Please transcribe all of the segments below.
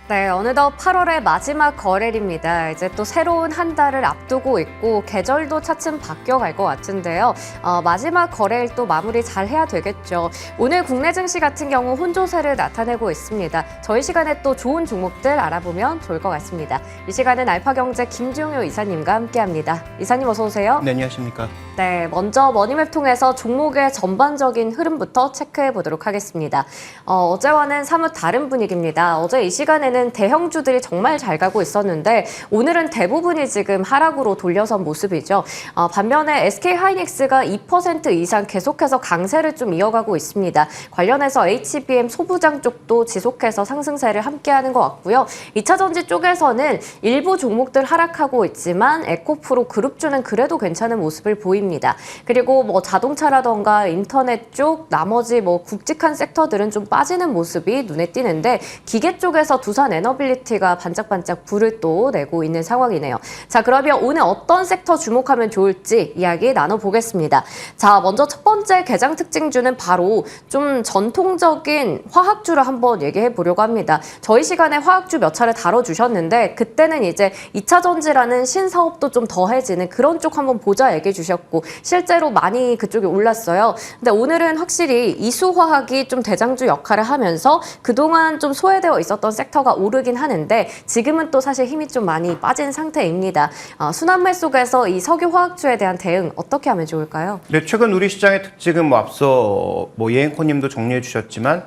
네, 어느덧 8월의 마지막 거래일입니다. 이제 또 새로운 한 달을 앞두고 있고 계절도 차츰 바뀌어갈 것 같은데요. 마지막 거래일 또 마무리 잘 해야 되겠죠. 오늘 국내 증시 같은 경우 혼조세를 나타내고 있습니다. 저희 시간에 또 좋은 종목들 알아보면 좋을 것 같습니다. 이 시간은 알파경제 김종효 이사님과 함께합니다. 이사님 어서 오세요. 네, 안녕하십니까. 네, 먼저 머니맵 통해서 종목의 전반적인 흐름부터 체크해 보도록 하겠습니다. 어제와는 사뭇 다른 분위기입니다. 어제 이 시간에는 대형주들이 정말 잘 가고 있었는데 오늘은 대부분이 지금 하락으로 돌려선 모습이죠. 반면에 SK하이닉스가 2% 이상 계속해서 강세를 좀 이어가고 있습니다. 관련해서 HBM 소부장 쪽도 지속해서 상승세를 함께하는 것 같고요. 2차전지 쪽에서는 일부 종목들 하락하고 있지만 에코프로 그룹주는 그래도 괜찮은 모습을 보입니다. 그리고 뭐 자동차라던가 인터넷 쪽 나머지 뭐 굵직한 섹터들은 좀 빠지는 모습이 눈에 띄는데 기계 쪽에서 두산 에너빌리티가 반짝반짝 불을 또 내고 있는 상황이네요. 자, 그러면 오늘 어떤 섹터 주목하면 좋을지 이야기 나눠보겠습니다. 자, 먼저 첫 번째 개장 특징주는 바로 좀 전통적인 화학주를 한번 얘기해 보려고 합니다. 저희 시간에 화학주 몇 차례 다뤄주셨는데 그때는 이제 2차 전지라는 신사업도 좀 더해지는 그런 쪽 한번 보자 얘기해 주셨고 실제로 많이 그쪽이 올랐어요. 근데 오늘은 확실히 이수화학이 좀 대장주 역할을 하면서 그동안 좀 소외되어 있었던 섹터가 오르긴 하는데 지금은 또 사실 힘이 좀 많이 빠진 상태입니다. 순환매 속에서 이 석유화학주에 대한 대응 어떻게 하면 좋을까요? 네, 최근 우리 시장의 특징은 앞서 예행코님도 정리해 주셨지만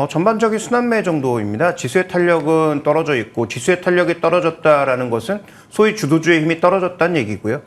전반적인 순환매 정도입니다. 지수의 탄력은 떨어져 있고 지수의 탄력이 떨어졌다라는 것은 소위 주도주의 힘이 떨어졌다는 얘기고요.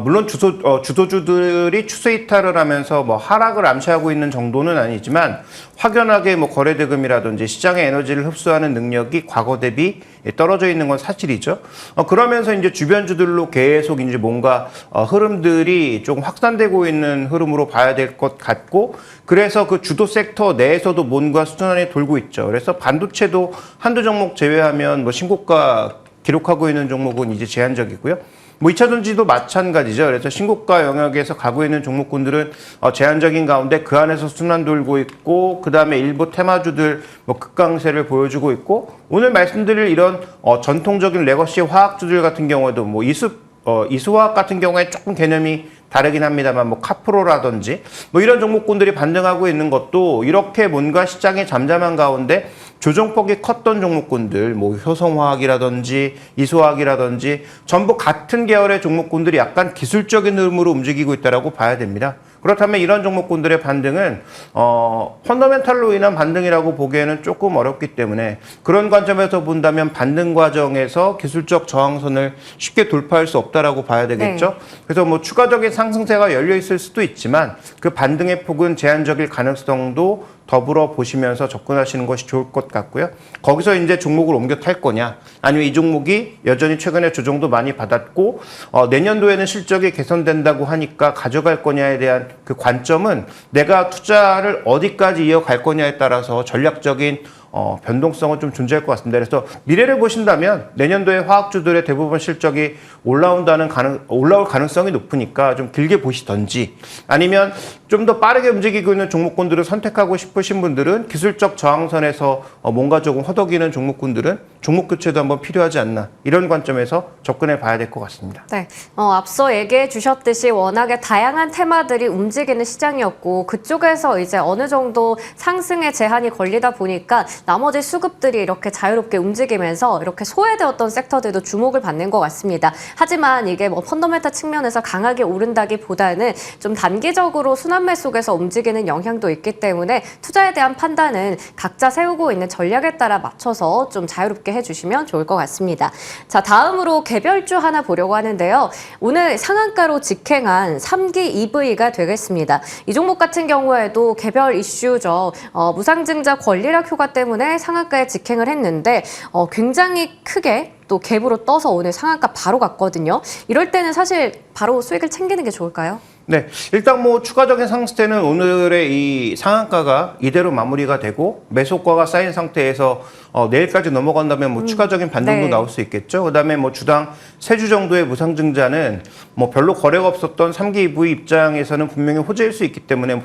물론 주도주들이 추세 이탈을 하면서 하락을 암시하고 있는 정도는 아니지만 확연하게 거래 대금이라든지 시장의 에너지를 흡수하는 능력이 과거 대비 떨어져 있는 건 사실이죠. 그러면서 이제 주변주들로 계속 이제 뭔가 흐름들이 좀 확산되고 있는 흐름으로 봐야 될 것 같고, 그래서 그 주도 섹터 내에서도 뭔가 수준안에 돌고 있죠. 그래서 반도체도 한두 종목 제외하면 신고가 기록하고 있는 종목은 이제 제한적이고요. 2차 전지도 마찬가지죠. 그래서 신고가 영역에서 가고 있는 종목군들은 제한적인 가운데 그 안에서 순환 돌고 있고, 그 다음에 일부 테마주들 급강세를 보여주고 있고, 오늘 말씀드릴 이런 전통적인 레거시 화학주들 같은 경우에도 이수화학 같은 경우에 조금 개념이 다르긴 합니다만 카프로라든지 이런 종목군들이 반등하고 있는 것도 이렇게 뭔가 시장의 잠잠한 가운데 조정폭이 컸던 종목군들, 효성화학이라든지 이수화학이라든지 전부 같은 계열의 종목군들이 약간 기술적인 흐름으로 움직이고 있다고 봐야 됩니다. 그렇다면 이런 종목군들의 반등은 펀더멘탈로 인한 반등이라고 보기에는 조금 어렵기 때문에 그런 관점에서 본다면 반등 과정에서 기술적 저항선을 쉽게 돌파할 수 없다라고 봐야 되겠죠. 네. 그래서 추가적인 상승세가 열려 있을 수도 있지만 그 반등의 폭은 제한적일 가능성도 더불어 보시면서 접근하시는 것이 좋을 것 같고요. 거기서 이제 종목을 옮겨 탈 거냐, 아니면 이 종목이 여전히 최근에 조정도 많이 받았고 내년도에는 실적이 개선된다고 하니까 가져갈 거냐에 대한 그 관점은 내가 투자를 어디까지 이어갈 거냐에 따라서 전략적인 변동성은 좀 존재할 것 같습니다. 그래서 미래를 보신다면 내년도에 화학주들의 대부분 실적이 올라올 가능성이 높으니까 좀 길게 보시던지, 아니면 좀 더 빠르게 움직이고 있는 종목군들을 선택하고 싶으신 분들은 기술적 저항선에서 뭔가 조금 허덕이는 종목군들은 종목 교체도 한번 필요하지 않나, 이런 관점에서 접근해 봐야 될 것 같습니다. 네, 앞서 얘기해 주셨듯이 워낙에 다양한 테마들이 움직이는 시장이었고 그쪽에서 이제 어느 정도 상승의 제한이 걸리다 보니까 나머지 수급들이 이렇게 자유롭게 움직이면서 이렇게 소외되었던 섹터들도 주목을 받는 것 같습니다. 하지만 이게 펀더멘탈 측면에서 강하게 오른다기보다는 좀 단기적으로 순환매 속에서 움직이는 영향도 있기 때문에 투자에 대한 판단은 각자 세우고 있는 전략에 따라 맞춰서 좀 자유롭게 해주시면 좋을 것 같습니다. 자, 다음으로 개별주 하나 보려고 하는데요. 오늘 상한가로 직행한 3기 EV가 되겠습니다. 이 종목 같은 경우에도 개별 이슈죠. 무상증자 권리락 효과 때문에 상한가에 직행을 했는데 굉장히 크게 또 갭으로 떠서 오늘 상한가 바로 갔거든요. 이럴 때는 사실 바로 수익을 챙기는 게 좋을까요? 네, 일단 추가적인 상승세는 오늘의 이 상한가가 이대로 마무리가 되고 매수효과가 쌓인 상태에서 내일까지 넘어간다면 추가적인 반등도 네. 나올 수 있겠죠. 그다음에 주당 3주 정도의 무상증자는 별로 거래가 없었던 3기 EV 입장에서는 분명히 호재일 수 있기 때문에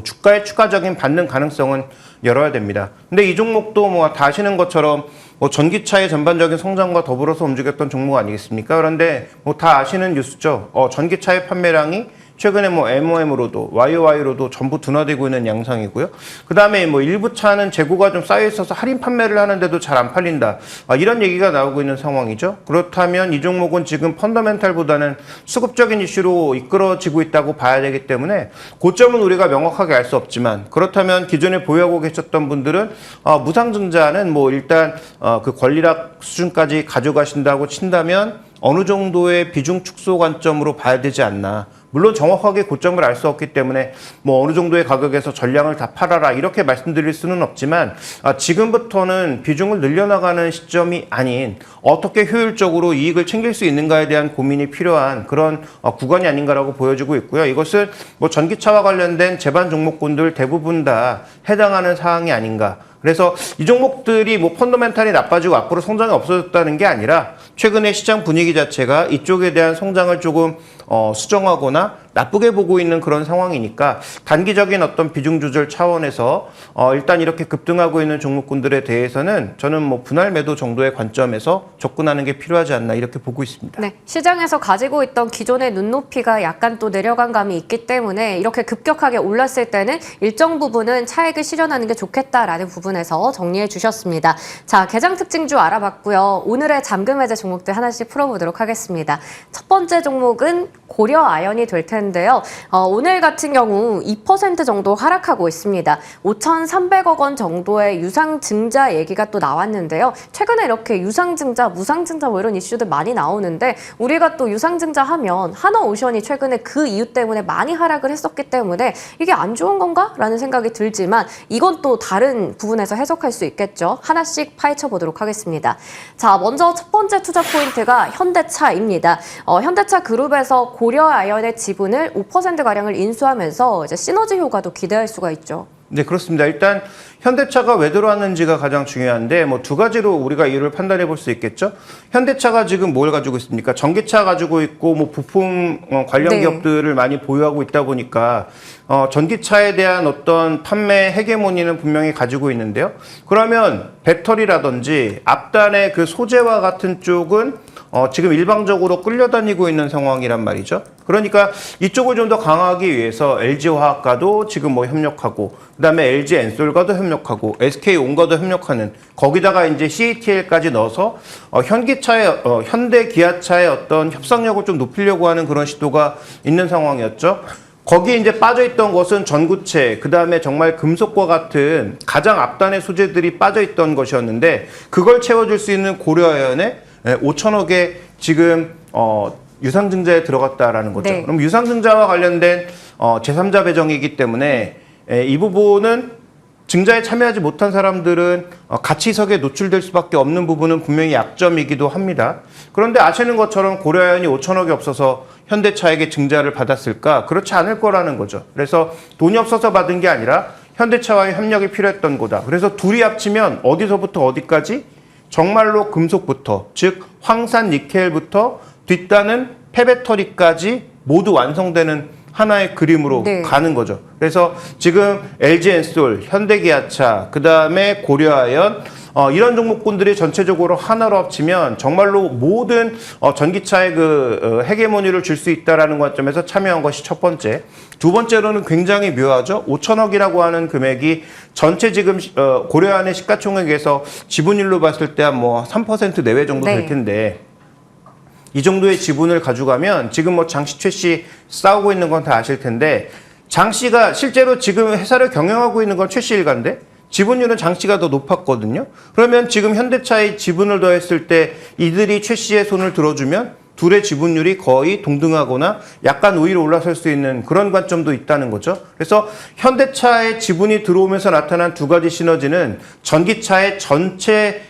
주가의 추가적인 반등 가능성은 열어야 됩니다. 근데 이 종목도 다 아시는 것처럼 뭐 전기차의 전반적인 성장과 더불어서 움직였던 종목 아니겠습니까? 그런데 뭐 다 아시는 뉴스죠. 전기차의 판매량이 최근에 뭐 MOM으로도 YOY로도 전부 둔화되고 있는 양상이고요. 그 다음에 뭐 일부 차는 재고가 좀 쌓여 있어서 할인 판매를 하는데도 잘 안 팔린다. 이런 얘기가 나오고 있는 상황이죠. 그렇다면 이 종목은 지금 펀더멘탈보다는 수급적인 이슈로 이끌어지고 있다고 봐야 되기 때문에 고점은 우리가 명확하게 알 수 없지만, 그렇다면 기존에 보유하고 계셨던 분들은 무상증자는 뭐 일단 그 권리락 수준까지 가져가신다고 친다면 어느 정도의 비중 축소 관점으로 봐야 되지 않나. 물론 정확하게 고점을 알 수 없기 때문에 뭐 어느 정도의 가격에서 전량을 다 팔아라 이렇게 말씀드릴 수는 없지만, 지금부터는 비중을 늘려나가는 시점이 아닌 어떻게 효율적으로 이익을 챙길 수 있는가에 대한 고민이 필요한 그런 구간이 아닌가라고 보여지고 있고요. 이것은 뭐 전기차와 관련된 제반 종목군들 대부분 다 해당하는 사항이 아닌가. 그래서 이 종목들이 뭐 펀더멘탈이 나빠지고 앞으로 성장이 없어졌다는 게 아니라 최근에 시장 분위기 자체가 이쪽에 대한 성장을 조금 수정하거나 나쁘게 보고 있는 그런 상황이니까 단기적인 어떤 비중 조절 차원에서 일단 이렇게 급등하고 있는 종목군들에 대해서는 저는 뭐 분할 매도 정도의 관점에서 접근하는 게 필요하지 않나 이렇게 보고 있습니다. 네, 시장에서 가지고 있던 기존의 눈높이가 약간 또 내려간 감이 있기 때문에 이렇게 급격하게 올랐을 때는 일정 부분은 차익을 실현하는 게 좋겠다라는 부분에서 정리해 주셨습니다. 자, 개장 특징주 알아봤고요. 오늘의 잠금 해제 종목들 하나씩 풀어보도록 하겠습니다. 첫 번째 종목은 고려 아연이 될 텐데요. 오늘 같은 경우 2% 정도 하락하고 있습니다. 5,300억 원 정도의 유상증자 얘기가 또 나왔는데요. 최근에 이렇게 유상증자, 무상증자 뭐 이런 이슈들 많이 나오는데 우리가 또 유상증자 하면 하나오션이 최근에 그 이유 때문에 많이 하락을 했었기 때문에 이게 안 좋은 건가? 라는 생각이 들지만 이건 또 다른 부분에서 해석할 수 있겠죠. 하나씩 파헤쳐 보도록 하겠습니다. 자, 먼저 첫 번째 투자 포인트가 현대차입니다. 현대차 그룹에서 고려 아연의 지분을 5%가량을 인수하면서 이제 시너지 효과도 기대할 수가 있죠. 네, 그렇습니다. 일단 현대차가 왜 들어왔는지가 가장 중요한데 뭐 두 가지로 우리가 이유를 판단해 볼 수 있겠죠. 현대차가 지금 뭘 가지고 있습니까? 전기차 가지고 있고 뭐 부품 관련 네. 기업들을 많이 보유하고 있다 보니까 전기차에 대한 어떤 판매 헤게모니는 분명히 가지고 있는데요. 그러면 배터리라든지 앞단의 그 소재와 같은 쪽은 지금 일방적으로 끌려다니고 있는 상황이란 말이죠. 그러니까 이쪽을 좀 더 강화하기 위해서 LG화학과도 지금 뭐 협력하고, 그다음에 LG엔솔과도 협력하고, SK온과도 협력하는, 거기다가 이제 CATL까지 넣어서 현대기아차의 어떤 협상력을 좀 높이려고 하는 그런 시도가 있는 상황이었죠. 거기에 이제 빠져있던 것은 전구체, 그 다음에 정말 금속과 같은 가장 앞단의 소재들이 빠져있던 것이었는데, 그걸 채워줄 수 있는 고려아연의 5천억에 지금 유상증자에 들어갔다라는 거죠. 네. 그럼 유상증자와 관련된 제3자 배정이기 때문에 이 부분은 증자에 참여하지 못한 사람들은 가치석에 노출될 수밖에 없는 부분은 분명히 약점이기도 합니다. 그런데 아시는 것처럼 고려아연이 5천억이 없어서 현대차에게 증자를 받았을까? 그렇지 않을 거라는 거죠. 그래서 돈이 없어서 받은 게 아니라 현대차와의 협력이 필요했던 거다. 그래서 둘이 합치면 어디서부터 어디까지? 정말로 금속부터, 즉 황산 니켈부터 뒷단은 폐배터리까지 모두 완성되는 하나의 그림으로 네. 가는 거죠. 그래서 지금 LG엔솔, 현대기아차, 그 다음에 고려아연 이런 종목군들이 전체적으로 하나로 합치면 정말로 모든 전기차의 그 헤게모니를 줄 수 있다라는 관점에서 참여한 것이 첫 번째. 두 번째로는 굉장히 묘하죠. 5천억이라고 하는 금액이 전체 지금 고려아연의 시가총액에서 지분율로 봤을 때 한 뭐 3% 내외 정도 될 텐데, 이 정도의 지분을 가져가면 지금 뭐 장씨, 최씨 싸우고 있는 건 다 아실 텐데, 장씨가 실제로 지금 회사를 경영하고 있는 건 최씨 일가인데 지분율은 장씨가 더 높았거든요. 그러면 지금 현대차의 지분을 더했을 때 이들이 최씨의 손을 들어주면 둘의 지분율이 거의 동등하거나 약간 우위로 올라설 수 있는 그런 관점도 있다는 거죠. 그래서 현대차의 지분이 들어오면서 나타난 두 가지 시너지는 전기차의 전체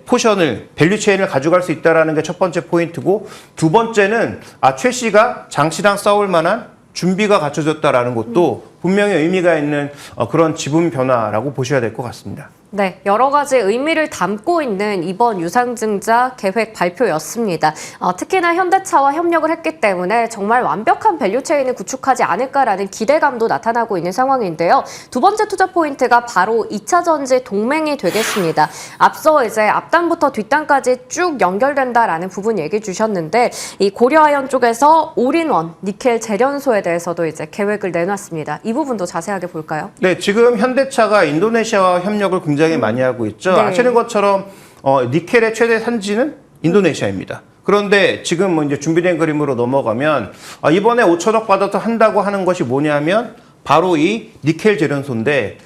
포션을, 밸류체인을 가져갈 수 있다는 게 첫 번째 포인트고, 두 번째는 최 씨가 장 씨랑 싸울 만한 준비가 갖춰졌다라는 것도 분명히 의미가 있는 그런 지분 변화라고 보셔야 될 것 같습니다. 네, 여러 가지 의미를 담고 있는 이번 유상증자 계획 발표였습니다. 특히나 현대차와 협력을 했기 때문에 정말 완벽한 밸류체인을 구축하지 않을까라는 기대감도 나타나고 있는 상황인데요. 두 번째 투자 포인트가 바로 2차 전지 동맹이 되겠습니다. 앞서 이제 앞단부터 뒷단까지 쭉 연결된다라는 부분 얘기 주셨는데 이 고려아연 쪽에서 올인원 니켈 재련소에 대해서도 이제 계획을 내놨습니다. 이 부분도 자세하게 볼까요? 네, 지금 현대차가 인도네시아와 협력을 굉장히 많이 하고 있죠. 네. 아시는 것처럼 니켈의 최대 산지는 인도네시아입니다. 그런데 지금 뭐 이제 준비된 그림으로 넘어가면 이번에 5천억 받아서 한다고 하는 것이 뭐냐면 바로 이 니켈 재련소인데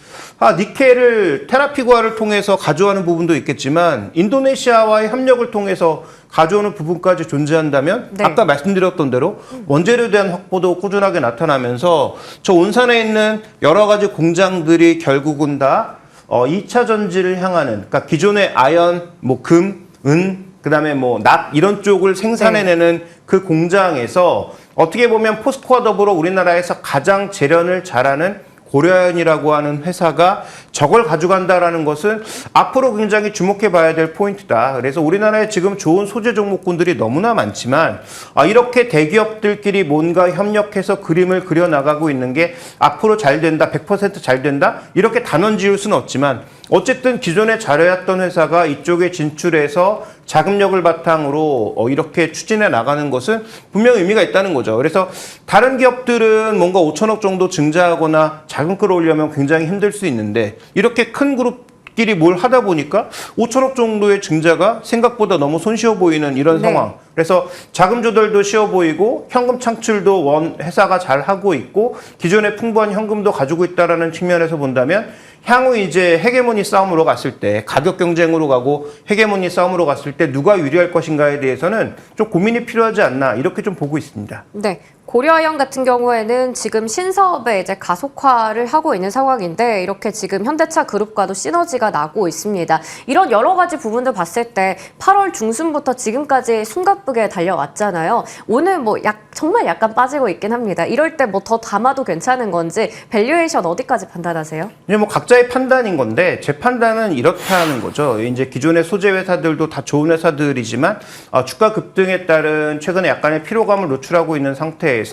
니켈을 테라피구아를 통해서 가져가는 부분도 있겠지만 인도네시아와의 협력을 통해서 가져오는 부분까지 존재한다면 네. 아까 말씀드렸던 대로 원재료에 대한 확보도 꾸준하게 나타나면서 저 온산에 있는 여러 가지 공장들이 결국은 다 2차 전지를 향하는, 그러니까 기존의 아연, 뭐 금, 은, 그다음에 뭐 납 이런 쪽을 생산해내는 네. 그 공장에서 어떻게 보면 포스코와 더불어 우리나라에서 가장 재련을 잘하는 고려아연이라고 하는 회사가 저걸 가져간다라는 것은 앞으로 굉장히 주목해 봐야 될 포인트다. 그래서 우리나라에 지금 좋은 소재 종목군들이 너무나 많지만 이렇게 대기업들끼리 뭔가 협력해서 그림을 그려나가고 있는 게 앞으로 잘 된다, 100% 잘 된다 이렇게 단언 지을 수는 없지만 어쨌든 기존에 잘해왔던 회사가 이쪽에 진출해서 자금력을 바탕으로 이렇게 추진해 나가는 것은 분명 의미가 있다는 거죠. 그래서 다른 기업들은 뭔가 5천억 정도 증자하거나 자금 끌어오려면 굉장히 힘들 수 있는데 이렇게 큰 그룹끼리 뭘 하다 보니까 5천억 정도의 증자가 생각보다 너무 손쉬워 보이는 이런 네. 상황. 그래서 자금 조달도 쉬워 보이고 현금 창출도 원 회사가 잘 하고 있고 기존에 풍부한 현금도 가지고 있다라는 측면에서 본다면 향후 이제 헤게모니 싸움으로 갔을 때 가격 경쟁으로 가고 헤게모니 싸움으로 갔을 때 누가 유리할 것인가에 대해서는 좀 고민이 필요하지 않나 이렇게 좀 보고 있습니다. 네. 고려아연 같은 경우에는 지금 신사업에 이제 가속화를 하고 있는 상황인데 이렇게 지금 현대차 그룹과도 시너지가 나고 있습니다. 이런 여러 가지 부분들 봤을 때 8월 중순부터 지금까지 숨가쁘게 달려왔잖아요. 오늘 뭐 정말 약간 빠지고 있긴 합니다. 이럴 때 뭐 더 담아도 괜찮은 건지 밸류에이션 어디까지 판단하세요? 이제 뭐 각자의 판단인 건데 제 판단은 이렇다는 거죠. 이제 기존의 소재 회사들도 다 좋은 회사들이지만 주가 급등에 따른 최근에 약간의 피로감을 노출하고 있는 상태에서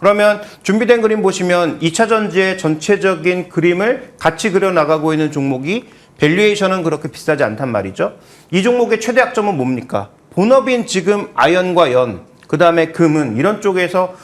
그러면 준비된 그림 보시면 2차 전지의 전체적인 그림을 같이 그려나가고 있는 종목이 밸류에이션은 그렇게 비싸지 않단 말이죠. 이 종목의 최대 약점은 뭡니까? 본업인 지금 아연과 연, 그 다음에 금은 이런 쪽에서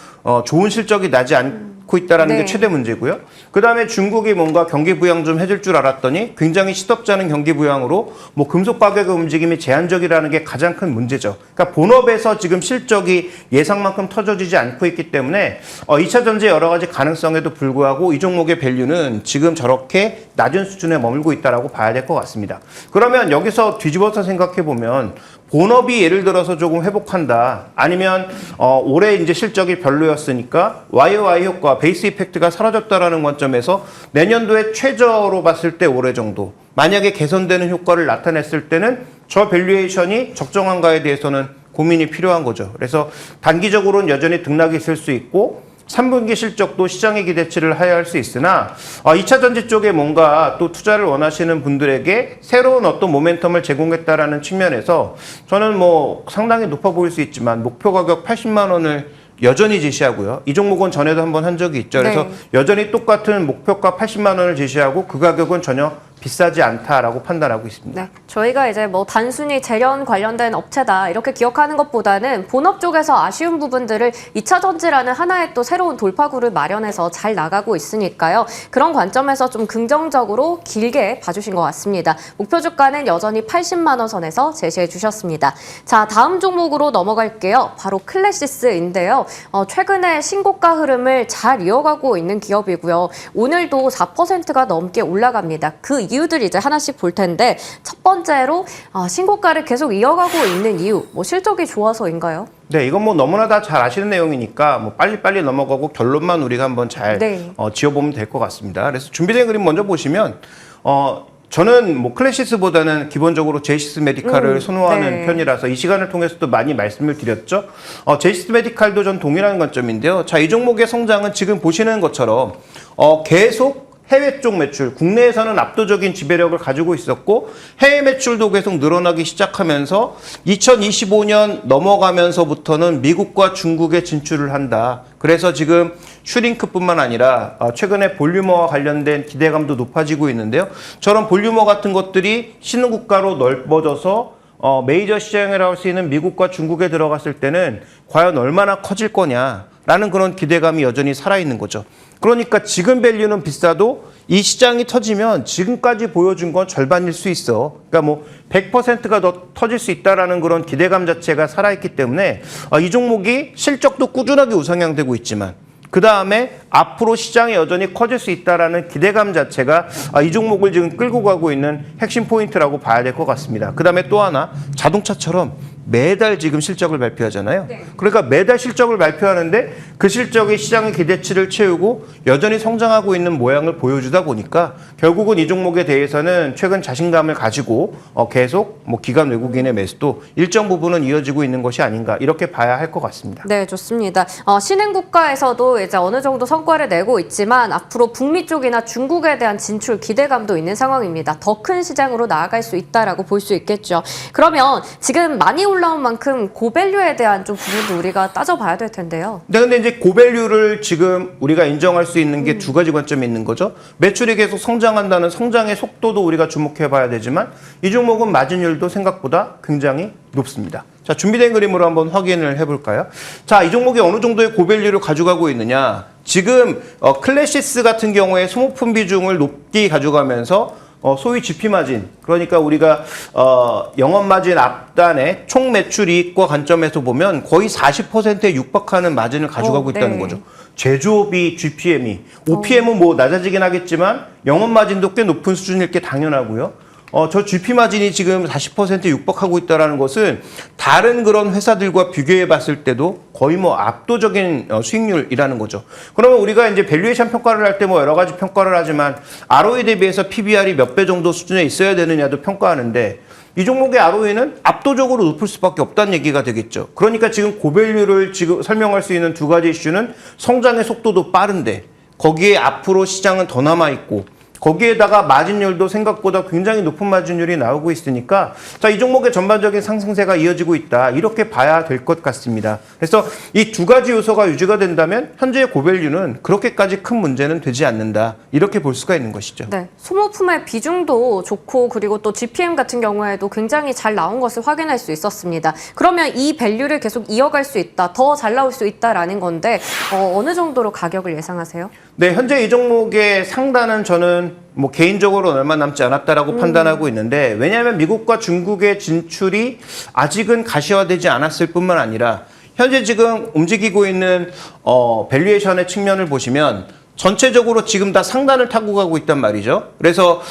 좋은 실적이 나지 않고 있다는 네. 게 최대 문제고요. 그 다음에 중국이 뭔가 경기 부양 좀 해줄 줄 알았더니 굉장히 시덥지 않은 경기 부양으로 뭐 금속 가격의 움직임이 제한적이라는 게 가장 큰 문제죠. 그러니까 본업에서 지금 실적이 예상만큼 터져지지 않고 있기 때문에 2차 전지의 여러 가지 가능성에도 불구하고 이 종목의 밸류는 지금 저렇게 낮은 수준에 머물고 있다라고 봐야 될 것 같습니다. 그러면 여기서 뒤집어서 생각해 보면 본업이 예를 들어서 조금 회복한다. 아니면 올해 이제 실적이 별로였으니까 YOY 효과, 베이스 이펙트가 사라졌다라는 관점에서 내년도에 최저로 봤을 때 올해 정도 만약에 개선되는 효과를 나타냈을 때는 저 밸류에이션이 적정한가에 대해서는 고민이 필요한 거죠. 그래서 단기적으로는 여전히 등락이 있을 수 있고 3분기 실적도 시장의 기대치를 하야할 수 있으나 2차 전지 쪽에 뭔가 또 투자를 원하시는 분들에게 새로운 어떤 모멘텀을 제공했다라는 측면에서 저는 뭐 상당히 높아 보일 수 있지만 목표 가격 80만 원을 여전히 제시하고요. 이 종목은 전에도 한번 한 적이 있죠. 그래서 네. 여전히 똑같은 목표가 80만 원을 제시하고 그 가격은 전혀 비싸지 않다라고 판단하고 있습니다. 네, 저희가 이제 뭐 단순히 재련 관련된 업체다 이렇게 기억하는 것보다는 본업 쪽에서 아쉬운 부분들을 2차 전지라는 하나의 또 새로운 돌파구를 마련해서 잘 나가고 있으니까요. 그런 관점에서 좀 긍정적으로 길게 봐주신 것 같습니다. 목표 주가는 여전히 80만 원 선에서 제시해 주셨습니다. 자, 다음 종목으로 넘어갈게요. 바로 클래시스인데요. 최근에 신고가 흐름을 잘 이어가고 있는 기업이고요. 오늘도 4%가 넘게 올라갑니다. 그 이유들이 이제 하나씩 볼 텐데 첫 번째로 신고가를 계속 이어가고 있는 이유, 뭐 실적이 좋아서인가요? 네, 이건 뭐 너무나 다 잘 아시는 내용이니까 뭐 빨리빨리 넘어가고 결론만 우리가 한번 잘 네. 지어보면 될 것 같습니다. 그래서 준비된 그림 먼저 보시면 저는 뭐 클래시스보다는 기본적으로 제이시스 메디칼을 선호하는 네. 편이라서 이 시간을 통해서도 많이 말씀을 드렸죠. 제이시스 메디칼도 전 동일한 관점인데요. 자, 이 종목의 성장은 지금 보시는 것처럼 계속 해외 쪽 매출, 국내에서는 압도적인 지배력을 가지고 있었고 해외 매출도 계속 늘어나기 시작하면서 2025년 넘어가면서부터는 미국과 중국에 진출을 한다. 그래서 지금 슈링크뿐만 아니라 최근에 볼유머와 관련된 기대감도 높아지고 있는데요. 저런 볼유머 같은 것들이 신흥국가로 넓어져서 메이저 시장이라고 할 수 있는 미국과 중국에 들어갔을 때는 과연 얼마나 커질 거냐라는 그런 기대감이 여전히 살아있는 거죠. 그러니까 지금 밸류는 비싸도 이 시장이 터지면 지금까지 보여준 건 절반일 수 있어. 그러니까 뭐 100%가 더 터질 수 있다라는 그런 기대감 자체가 살아있기 때문에 이 종목이 실적도 꾸준하게 우상향되고 있지만 그 다음에 앞으로 시장이 여전히 커질 수 있다라는 기대감 자체가 이 종목을 지금 끌고 가고 있는 핵심 포인트라고 봐야 될 것 같습니다. 그 다음에 또 하나 자동차처럼 매달 지금 실적을 발표하잖아요. 네. 그러니까 매달 실적을 발표하는데 그 실적이 시장의 기대치를 채우고 여전히 성장하고 있는 모양을 보여주다 보니까 결국은 이 종목에 대해서는 최근 자신감을 가지고 계속 뭐 기관 외국인의 매수도 일정 부분은 이어지고 있는 것이 아닌가 이렇게 봐야 할 것 같습니다. 네, 좋습니다. 신흥 국가에서도 이제 어느 정도 성과를 내고 있지만 앞으로 북미 쪽이나 중국에 대한 진출 기대감도 있는 상황입니다. 더 큰 시장으로 나아갈 수 있다라고 볼 수 있겠죠. 그러면 지금 많이 올라온 만큼 고밸류에 대한 좀 부분도 우리가 따져봐야 될 텐데요. 네, 근데 이제 고밸류를 지금 우리가 인정할 수 있는 게 두 가지 관점이 있는 거죠. 매출이 계속 성장한다는 성장의 속도도 우리가 주목해 봐야 되지만 이 종목은 마진율도 생각보다 굉장히 높습니다. 자, 준비된 그림으로 한번 확인을 해볼까요? 자, 이 종목이 어느 정도의 고밸류를 가져가고 있느냐. 지금 클래시스 같은 경우에 소모품 비중을 높게 가져가면서 소위 GP 마진, 그러니까 우리가 영업 마진 앞단의 총 매출 이익과 관점에서 보면 거의 40%에 육박하는 마진을 가져가고 네. 있다는 거죠. 제조업이 GPM이, OPM은 뭐 낮아지긴 하겠지만 영업 마진도 꽤 높은 수준일 게 당연하고요. 저 GP 마진이 지금 40%에 육박하고 있다는 것은 다른 그런 회사들과 비교해 봤을 때도 거의 뭐 압도적인 수익률이라는 거죠. 그러면 우리가 이제 밸류에이션 평가를 할 때 뭐 여러 가지 평가를 하지만 ROE 대비해서 PBR이 몇 배 정도 수준에 있어야 되느냐도 평가하는데 이 종목의 ROE는 압도적으로 높을 수밖에 없다는 얘기가 되겠죠. 그러니까 지금 고밸류를 지금 설명할 수 있는 두 가지 이슈는 성장의 속도도 빠른데 거기에 앞으로 시장은 더 남아있고 거기에다가 마진율도 생각보다 굉장히 높은 마진율이 나오고 있으니까 자, 이 종목의 전반적인 상승세가 이어지고 있다. 이렇게 봐야 될 것 같습니다. 그래서 이 두 가지 요소가 유지가 된다면 현재의 고밸류는 그렇게까지 큰 문제는 되지 않는다. 이렇게 볼 수가 있는 것이죠. 네, 소모품의 비중도 좋고 그리고 또 GPM 같은 경우에도 굉장히 잘 나온 것을 확인할 수 있었습니다. 그러면 이 밸류를 계속 이어갈 수 있다, 더 잘 나올 수 있다라는 건데 어느 정도로 가격을 예상하세요? 네, 현재 이 종목의 상단은 저는 뭐 개인적으로 얼마 남지 않았다라고 판단하고 있는데 왜냐하면 미국과 중국의 진출이 아직은 가시화되지 않았을 뿐만 아니라 현재 지금 움직이고 있는 밸류에이션의 측면을 보시면 전체적으로 지금 다 상단을 타고 가고 있단 말이죠. 그래서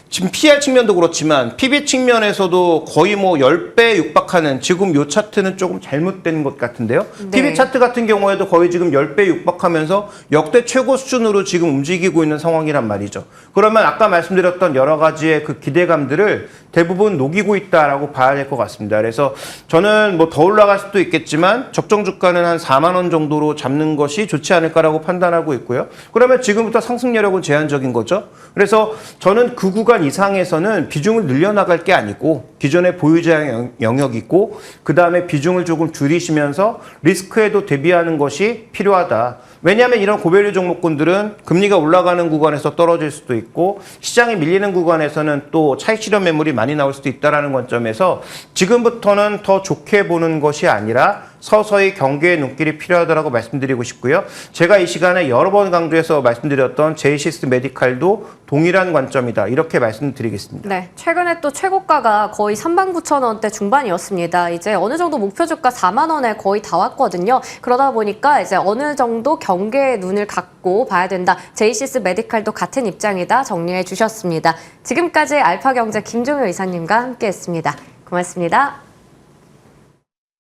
지금 PR 측면도 그렇지만 PB 측면에서도 거의 뭐 10배 육박하는 지금 요 차트는 조금 잘못된 것 같은데요. 네. PB 차트 같은 경우에도 거의 지금 10배 육박하면서 역대 최고 수준으로 지금 움직이고 있는 상황이란 말이죠. 그러면 아까 말씀드렸던 여러 가지의 그 기대감들을 대부분 녹이고 있다라고 봐야 될 것 같습니다. 그래서 저는 뭐 더 올라갈 수도 있겠지만 적정 주가는 한 4만 원 정도로 잡는 것이 좋지 않을까라고 판단하고 있고요. 그러면 지금부터 상승 여력은 제한적인 거죠. 그래서 저는 그 구간 이상에서는 비중을 늘려나갈 게 아니고 기존의 보유자 영역이고 그 다음에 비중을 조금 줄이시면서 리스크에도 대비하는 것이 필요하다. 왜냐하면 이런 고밸류 종목군들은 금리가 올라가는 구간에서 떨어질 수도 있고 시장이 밀리는 구간에서는 또 차익 실현 매물이 많이 나올 수도 있다는 관점에서 지금부터는 더 좋게 보는 것이 아니라 서서히 경계의 눈길이 필요하다고 말씀드리고 싶고요. 제가 이 시간에 여러 번 강조해서 말씀드렸던 제이시스 메디칼도 동일한 관점이다. 이렇게 말씀드리겠습니다. 네, 최근에 또 최고가가 거의 39,000원대 중반이었습니다. 이제 어느 정도 목표 주가 4만 원에 거의 다 왔거든요. 그러다 보니까 이제 어느 정도 경계의 눈을 갖고 봐야 된다. 제이시스 메디칼도 같은 입장이다. 정리해 주셨습니다. 지금까지 알파경제 김종효 이사님과 함께했습니다. 고맙습니다.